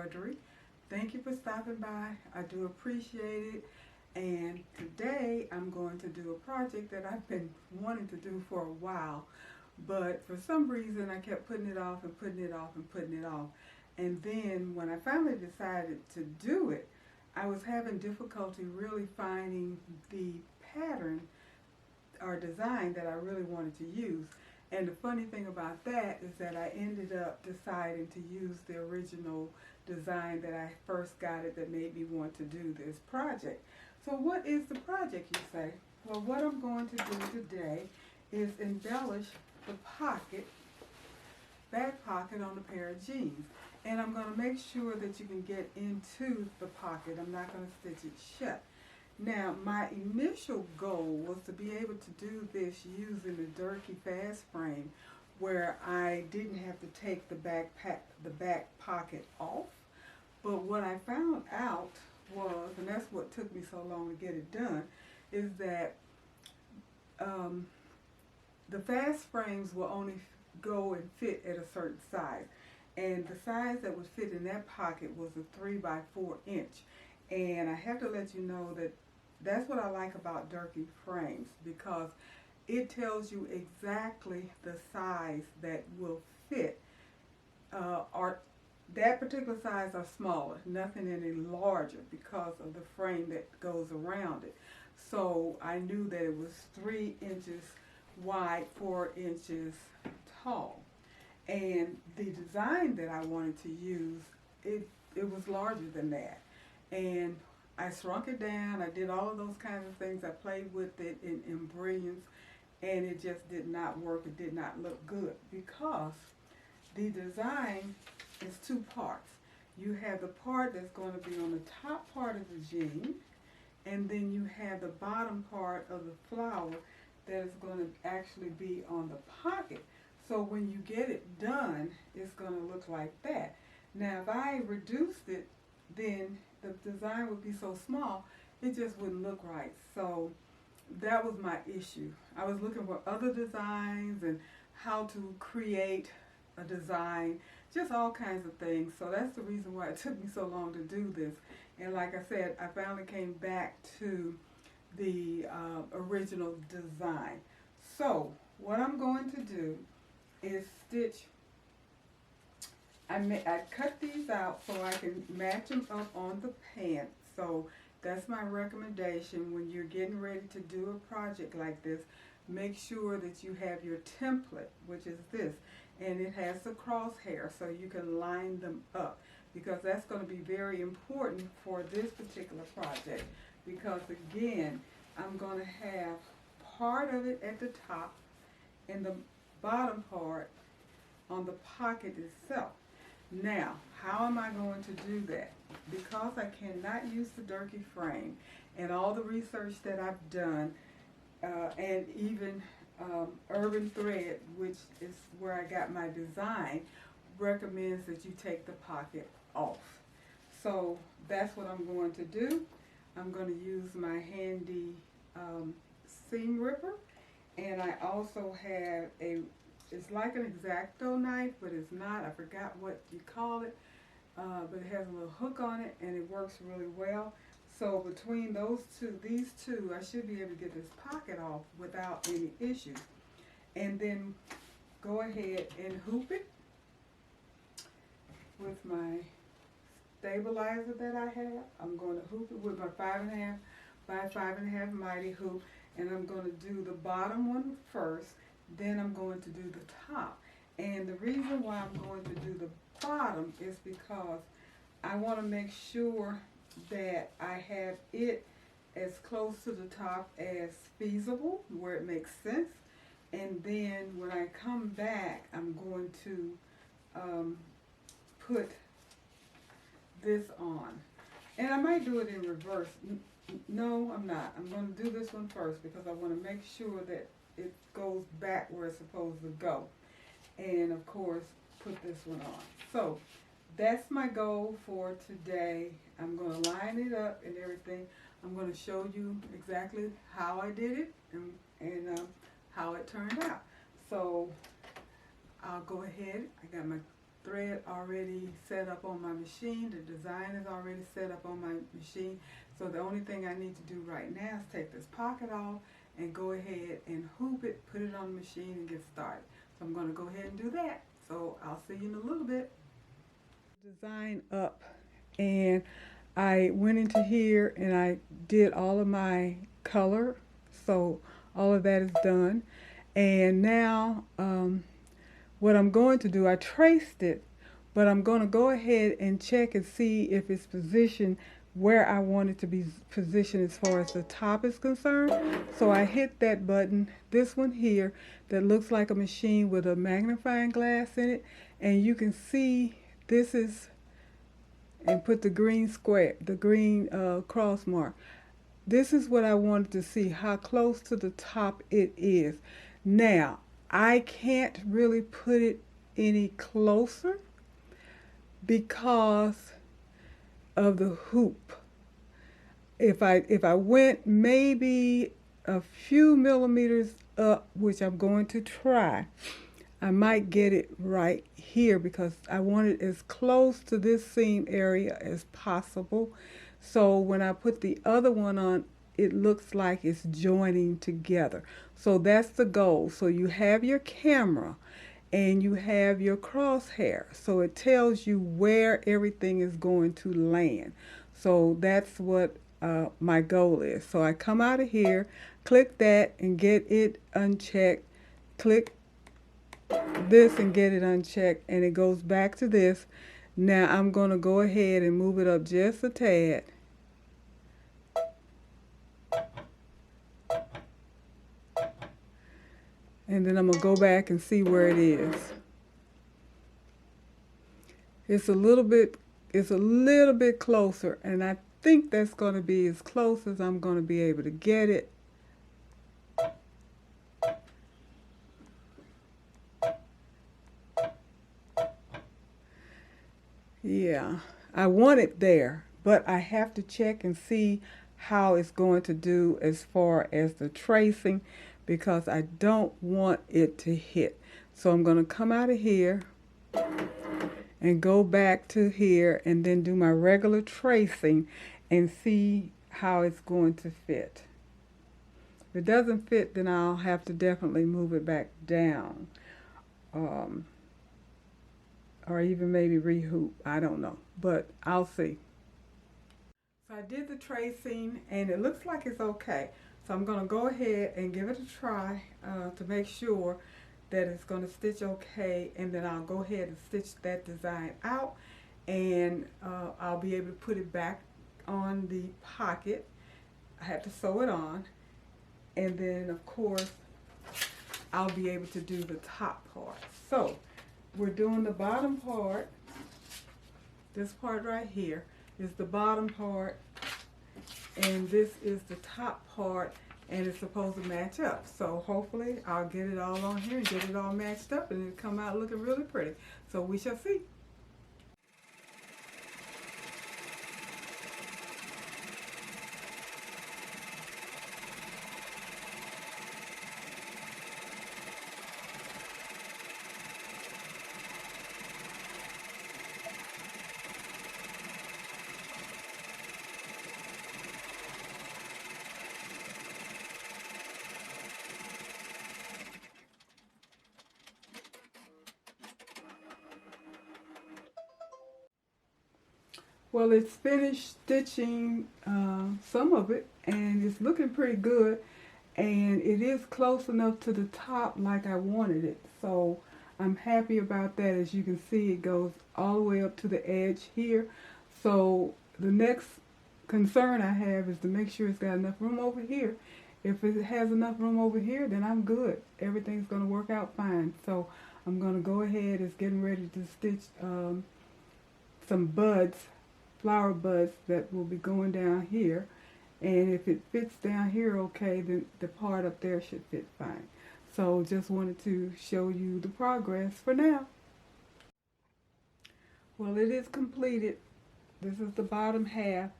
Embroidery. Thank you for stopping by. I do appreciate it. And today I'm going to do a project that I've been wanting to do for a while, but for some reason I kept putting it off and putting it off and putting it off. And then when I finally decided to do it, I was having difficulty really finding the pattern or design that I really wanted to use. And the funny thing about that is that I ended up deciding to use the original design that I first got it that made me want to do this project. So what is the project, you say? Well, what I'm going to do today is embellish the pocket, back pocket on a pair of jeans. And I'm going to make sure that you can get into the pocket. I'm not going to stitch it shut. Now, my initial goal was to be able to do this using the Durkee fast frame, where I didn't have to take the back pocket off. But what I found out was, and that's what took me so long to get it done, is that the fast frames will only go and fit at a certain size. And the size that would fit in that pocket was a 3 by 4 inch. And I have to let you know that that's what I like about Durkee frames, because it tells you exactly the size that will fit, or that particular size or smaller, nothing any larger because of the frame that goes around it. So I knew that it was 3 inches wide, 4 inches tall. And the design that I wanted to use, it was larger than that. And I shrunk it down. I did all of those kinds of things. I played with it in brilliance, and it just did not work. It did not look good because the design is 2 parts. You have the part that's going to be on the top part of the jean, and then you have the bottom part of the flower that is going to actually be on the pocket. So when you get it done, it's going to look like that. Now, if I reduced it, then the design would be so small, it just wouldn't look right. So that was my issue. I was looking for other designs and how to create a design, just all kinds of things. So that's the reason why it took me so long to do this. And like I said, I finally came back to the original design. So what I'm going to do is stitch. I cut these out so I can match them up on the pants. So that's my recommendation when you're getting ready to do a project like this. Make sure that you have your template, which is this, and it has the crosshair so you can line them up, because that's going to be very important for this particular project. Because again, I'm going to have part of it at the top and the bottom part on the pocket itself. Now, how am I going to do that? Because I cannot use the Durkee frame, and all the research that I've done, and even Urban Thread, which is where I got my design, recommends that you take the pocket off. So that's what I'm going to do. I'm going to use my handy seam ripper, and I also have it's like an X-Acto knife, but it's not. I forgot what you call it, but it has a little hook on it, and it works really well. So between these two, I should be able to get this pocket off without any issues. And then go ahead and hoop it with my stabilizer that I have. I'm going to hoop it with my 5.5 by 5.5 mighty hoop, and I'm going to do the bottom one first. Then I'm going to do the top. And the reason why I'm going to do the bottom is because I want to make sure that I have it as close to the top as feasible, where it makes sense. And then when I come back, I'm going to put this on. And I might do it in reverse. No, I'm not. I'm going to do this one first because I want to make sure that it goes back where it's supposed to go. And of course, put this one on. So that's my goal for today. I'm going to line it up and everything. I'm going to show you exactly how I did it and how it turned out. So I'll go ahead. I got my thread already set up on my machine. The design is already set up on my machine. So the only thing I need to do right now is take this pocket off and go ahead and hoop it, put it on the machine and get started. So I'm going to go ahead and do that. So I'll see you in a little bit. Design up, and I went into here and I did all of my color. So all of that is done. And now what I'm going to do, I traced it, but I'm going to go ahead and check and see if it's positioned where I want it to be positioned as far as the top is concerned. So I hit that button, this one here, that looks like a machine with a magnifying glass in it, and you can see this is, and put the green square, the green cross mark. This is what I wanted to see, how close to the top it is. Now, I can't really put it any closer because of the hoop. If I went maybe a few millimeters up, which I'm going to try, I might get it right here because I want it as close to this seam area as possible. So when I put the other one on, it looks like it's joining together. So that's the goal. So you have your camera and you have your crosshair. So it tells you where everything is going to land. So that's what my goal is. So I come out of here, click that and get it unchecked, click this and get it unchecked, and it goes back to this. Now I'm going to go ahead and move it up just a tad. And then I'm going to go back and see where it is. It's a little bit closer, and I think that's going to be as close as I'm going to be able to get it. Yeah, I want it there, but I have to check and see how it's going to do as far as the tracing, because I don't want it to hit. So I'm going to come out of here and go back to here and then do my regular tracing and see how it's going to fit. If it doesn't fit, then I'll have to definitely move it back down. Or even maybe rehoop, I don't know, but I'll see. So I did the tracing and it looks like it's okay. So I'm going to go ahead and give it a try to make sure that it's going to stitch okay, and then I'll go ahead and stitch that design out, and I'll be able to put it back on the pocket. I have to sew it on, and then of course I'll be able to do the top part. So we're doing the bottom part. This part right here is the bottom part, and this is the top part, and it's supposed to match up. So hopefully I'll get it all on here and get it all matched up, and it'll come out looking really pretty. So we shall see. Well, it's finished stitching some of it, and it's looking pretty good, and it is close enough to the top like I wanted it. So I'm happy about that. As you can see, it goes all the way up to the edge here. So the next concern I have is to make sure it's got enough room over here. If it has enough room over here, then I'm good. Everything's going to work out fine. So I'm going to go ahead. It's getting ready to stitch some buds, flower buds that will be going down here, and if it fits down here okay, then the part up there should fit fine. So just wanted to show you the progress for now. Well, it is completed. This is the bottom half.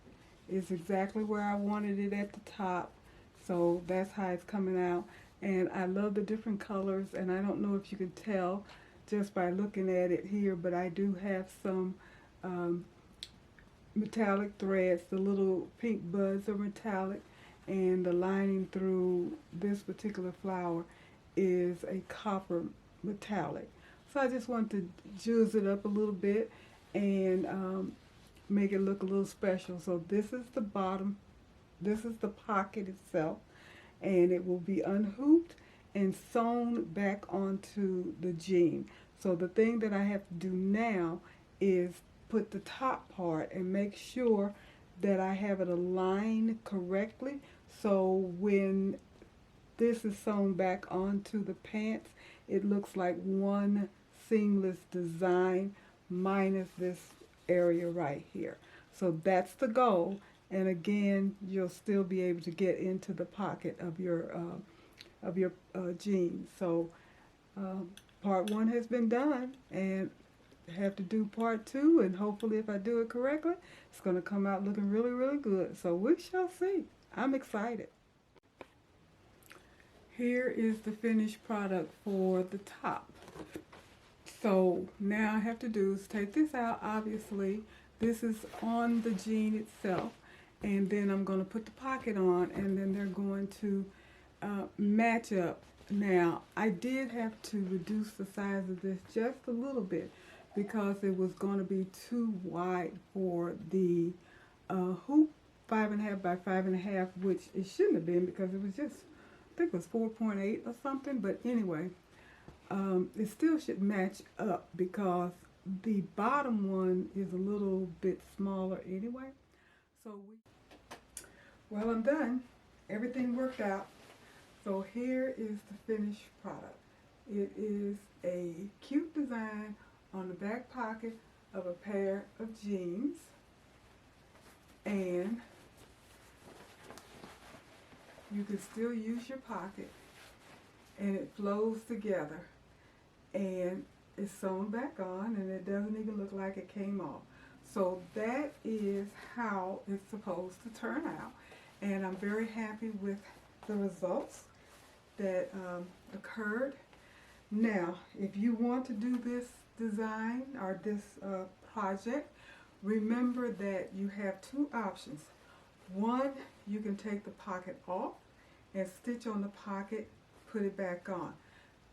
It's exactly where I wanted it at the top, so that's how it's coming out. And I love the different colors, and I don't know if you can tell just by looking at it here, but I do have some um, metallic threads. The little pink buds are metallic, and the lining through this particular flower is a copper metallic. So I just want to juice it up a little bit and make it look a little special. So this is the bottom, this is the pocket itself, and it will be unhooped and sewn back onto the jean. So the thing that I have to do now is put the top part and make sure that I have it aligned correctly, so when this is sewn back onto the pants, it looks like one seamless design minus this area right here. So that's the goal, and again, you'll still be able to get into the pocket of your jeans. So part one has been done, and have to do part two, and hopefully if I do it correctly, it's going to come out looking really, really good. So we shall see. I'm excited. Here is the finished product for the top. So now I have to do is take this out. Obviously this is on the jean itself, and then I'm going to put the pocket on, and then they're going to match up. Now I did have to reduce the size of this just a little bit because it was going to be too wide for the hoop, 5.5 by 5.5, which it shouldn't have been because it was just, I think it was 4.8 or something. But anyway, it still should match up because the bottom one is a little bit smaller anyway. So well, I'm done. Everything worked out. So here is the finished product. It is a cute design on the back pocket of a pair of jeans, and you can still use your pocket, and it flows together, and it's sewn back on, and it doesn't even look like it came off. So that is how it's supposed to turn out, and I'm very happy with the results that occurred. Now, if you want to do this design or this project, remember that you have two options. One, you can take the pocket off and stitch on the pocket, put it back on.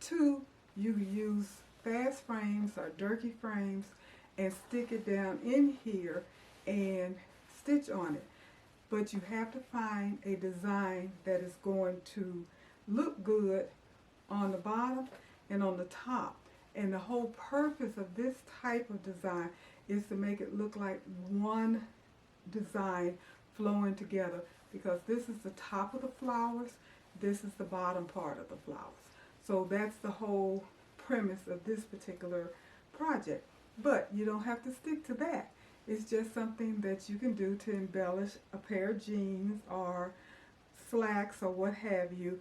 Two, you use fast frames or Durkee frames and stick it down in here and stitch on it. But you have to find a design that is going to look good on the bottom and on the top. And the whole purpose of this type of design is to make it look like one design flowing together, because this is the top of the flowers, this is the bottom part of the flowers. So that's the whole premise of this particular project. But you don't have to stick to that. It's just something that you can do to embellish a pair of jeans or slacks or what have you.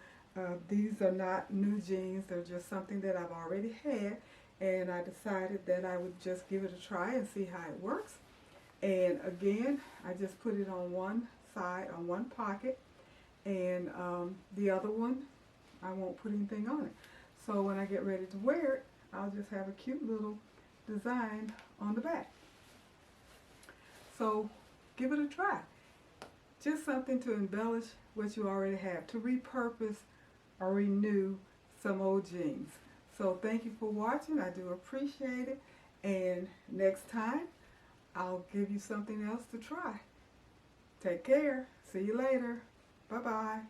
These are not new jeans, they're just something that I've already had, and I decided that I would just give it a try and see how it works. And again, I just put it on one side, on one pocket, and the other one, I won't put anything on it. So when I get ready to wear it, I'll just have a cute little design on the back. So give it a try. Just something to embellish what you already have, to repurpose or renew some old jeans. So thank you for watching. I do appreciate it. And next time, I'll give you something else to try. Take care. See you later. Bye-bye.